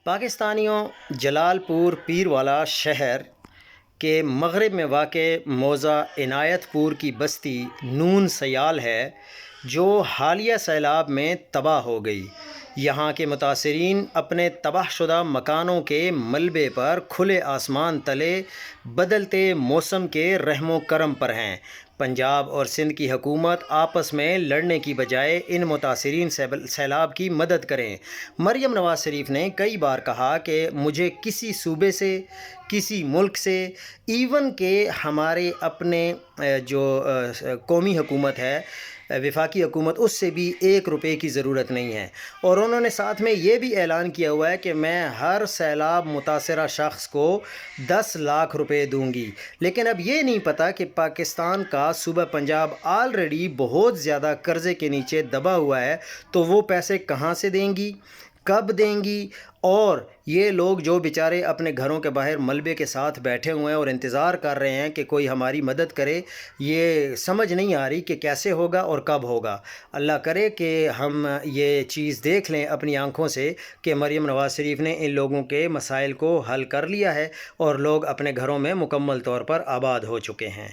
پاکستانیوں، جلال پور پیروالا شہر کے مغرب میں واقع موضع عنایت پور کی بستی نون سیال ہے جو حالیہ سیلاب میں تباہ ہو گئی۔ یہاں کے متاثرین اپنے تباہ شدہ مکانوں کے ملبے پر کھلے آسمان تلے بدلتے موسم کے رحم و کرم پر ہیں۔ پنجاب اور سندھ کی حکومت آپس میں لڑنے کی بجائے ان متاثرین سیلاب کی مدد کریں۔ مریم نواز شریف نے کئی بار کہا کہ مجھے کسی صوبے سے، کسی ملک سے، ایون کہ ہمارے اپنے جو قومی حکومت ہے، وفاقی حکومت، اس سے بھی 1 روپے کی ضرورت نہیں ہے۔ اور انہوں نے ساتھ میں یہ بھی اعلان کیا ہوا ہے کہ میں ہر سیلاب متاثرہ شخص کو 10 لاکھ روپے دوں گی۔ لیکن اب یہ نہیں پتہ کہ پاکستان کا صوبہ پنجاب آلریڈی بہت زیادہ قرضے کے نیچے دبا ہوا ہے، تو وہ پیسے کہاں سے دیں گی، کب دیں گی؟ اور یہ لوگ جو بیچارے اپنے گھروں کے باہر ملبے کے ساتھ بیٹھے ہوئے ہیں اور انتظار کر رہے ہیں کہ کوئی ہماری مدد کرے، یہ سمجھ نہیں آ رہی کہ کیسے ہوگا اور کب ہوگا۔ اللہ کرے کہ ہم یہ چیز دیکھ لیں اپنی آنکھوں سے کہ مریم نواز شریف نے ان لوگوں کے مسائل کو حل کر لیا ہے اور لوگ اپنے گھروں میں مکمل طور پر آباد ہو چکے ہیں۔